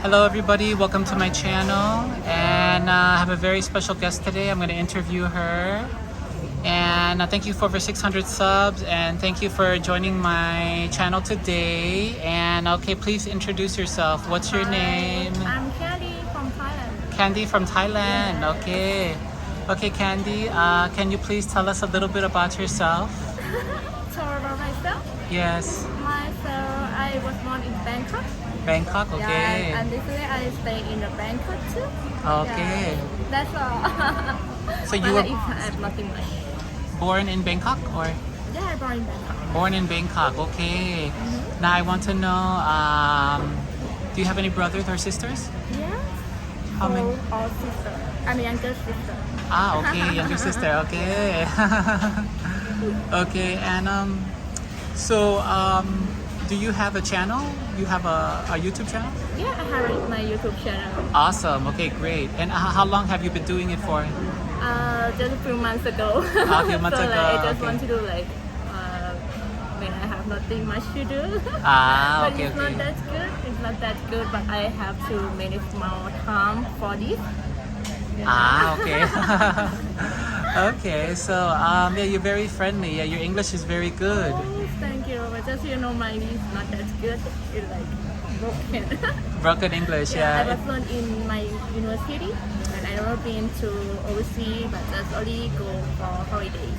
Hello everybody, welcome to my channel, and I have a very special guest today. I'm going to interview her, and thank you for over 600 subs, and thank you for joining my channel today. And okay, please introduce yourself. What's your name? I'm Candy from Thailand. Candy from Thailand. Okay, Candy, can you please tell us a little bit about yourself? So about myself, Yes. I was born in Bangkok. Bangkok. Yeah, Okay. and recently I stay in the Bangkok too. Okay. Yeah, that's all. So you But were I have nothing much. born in Bangkok, or? Yeah, I born in Bangkok. Born in Bangkok, okay. Now I want to know, do you have any brothers or sisters? Yeah. How many? All sister. I'm younger sister. Ah, okay, younger sister, okay. Okay, and do you have a channel? You have a YouTube channel? Yeah, I have my YouTube channel. Awesome, okay, great. And how long have you been doing it for? Just a few months ago. A few months so, ago, I just okay. want to do when I have nothing much to do. Ah, But okay, it's okay. not that good. It's not that good, but I have to manage more time for this. Ah, okay. Okay, so yeah, you're very friendly. Yeah, your English is very good. Oh, thank you. But just my English is not that good. It's like broken. Broken English, I yeah. was learned in my university, and I never been to overseas, but just only go for holidays.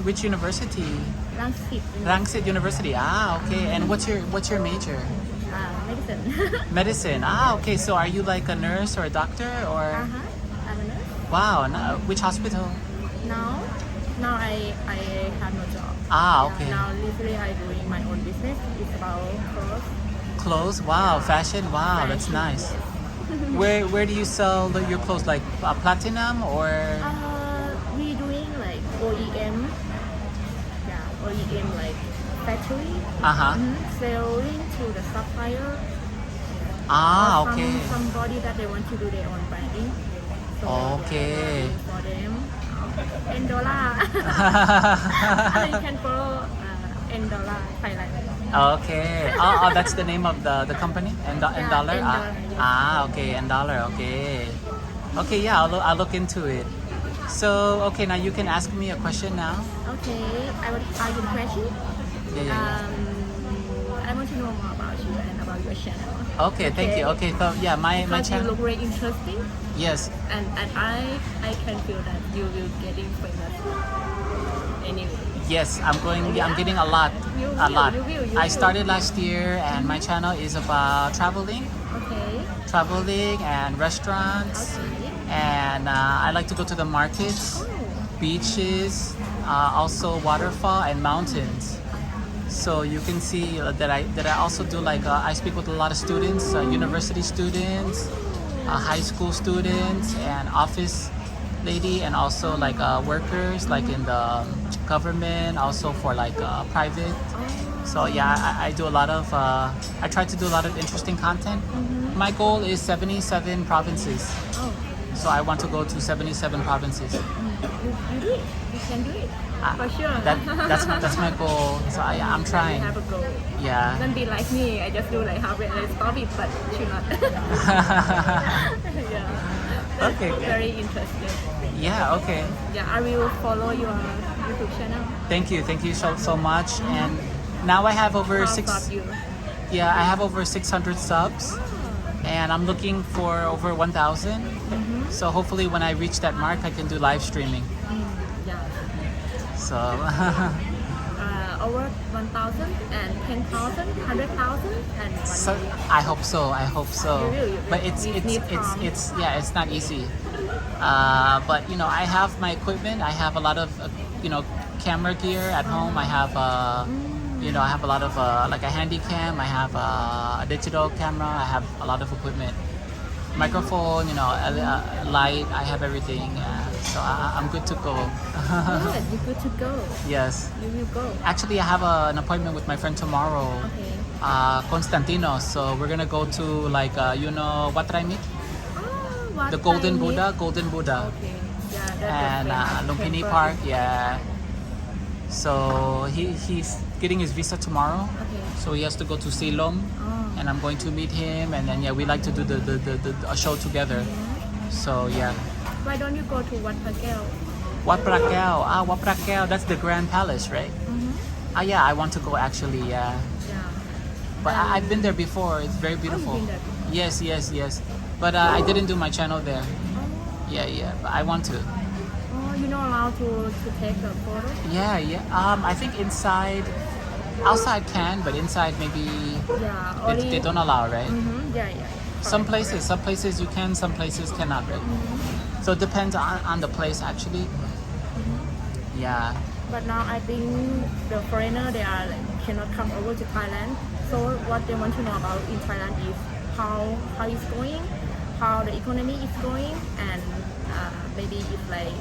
Which university? Langsit. Rangsit University. Ah, okay. And what's your major? Medicine. Medicine. Ah, okay. So are you like a nurse or a doctor or? I'm a nurse. Wow. Which hospital? Now I have no job. Ah, okay. Now literally I doing my own business. It's about clothes. Clothes. Wow. Fashion. Wow. That's Fashion, nice. yes. Where do you sell your clothes? Like platinum or? We doing like OEM. Yeah, OEM like factory. Uh huh. Selling to the supplier. Ah, Or okay. somebody that they want to do their own branding. So, Okay. yeah, for them. $10. You can follow $10 Thailand. Okay. Oh, that's the name of the company? And Yeah, dollar? $10, yes. Okay. And dollar. Okay. Okay, yeah, I'll look into it. So, okay, now you can ask me a question now. Okay, I will ask you a question. Yeah. I want to know more about you and about your channel. Okay, thank you. Okay, so yeah, my Because you channel. look very interesting, Yes. and I can feel that you will getting famous anyway. Yes, I'm getting a lot. You A will, lot. you will. I started last year and my channel is about Okay. traveling and restaurants. Okay. And I like to go to the markets, Oh. beaches, also waterfall and mountains. So you can see that I also do like I speak with a lot of students, university students, high school students, and office lady, and also like workers like in the government, also for like private. So yeah, I do a lot of I try to do a lot of interesting content. My goal is 77 provinces. Oh. So I want to go to 77 provinces. You do it. You can do it. For sure. That's my goal. So I'm You trying. have a goal. Yeah. Don't be like me. I just do like halfway and I stop it, but should not. Yeah. That's Okay, good. very interesting. Yeah. Okay. Yeah, I will follow your YouTube channel. Thank you so much. And now I have over Proud six. of you. Yeah, I have over 600 subs, and I'm looking for over 1,000. So hopefully, when I reach that mark, I can do live streaming. Yeah. So. Over 1,000 and 10,000, 100,000 and 1 So million. I hope so. You will. But it's You need time. yeah, it's not easy. But I have my equipment. I have a lot of camera gear at home. I have I have a lot of like a handy cam. I have a digital camera. I have a lot of equipment, microphone. Light. I have everything. So I'm good to go. Good, you're good to go. Yes. You will go. Actually, I have an appointment with my friend tomorrow. Okay. Constantino. So we're gonna go to like Wat Raimit, What the Golden time is- Golden Buddha, Okay. Yeah, that's and a famous Lumpini temple. Park. Yeah. So getting his visa tomorrow. Okay. So he has to go to Silom, Oh. and I'm going to meet him, and then yeah, we like to do a show together. So yeah, Why don't you go to Wat Phra Wat Phra Kaew. Wat Phra Kaew. That's the Grand Palace, right? Yeah, I want to go actually. Yeah, Yeah. but I've been there before. It's very beautiful. been there before? Yes. But I didn't do my channel there. Oh, Yeah. But I want to. you're not allowed to take a photo? Yeah. I think outside can, but inside maybe Yeah. they don't allow, right? Yeah. Some Correct, places you can, some places cannot, right? So it depends on the place actually. Yeah. But now I think the foreigner they are like cannot come over to Thailand. So what they want to know about in Thailand is how it's going, how the economy is going, and maybe if like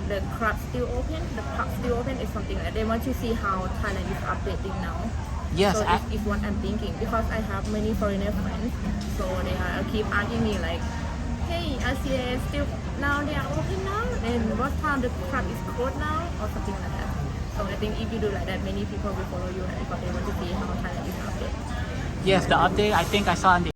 the club still open, the pub still open is something like they want to see how Thailand is updating now. Yes. So it's what I'm thinking because I have many foreigner friends, so they are keep asking me like, hey, RCA still now they are open now, and what time the club is closed now, or something like that. So I think if you do like that, many people will follow you because they want to see how Thailand is updated. Yes, the update I think I saw on the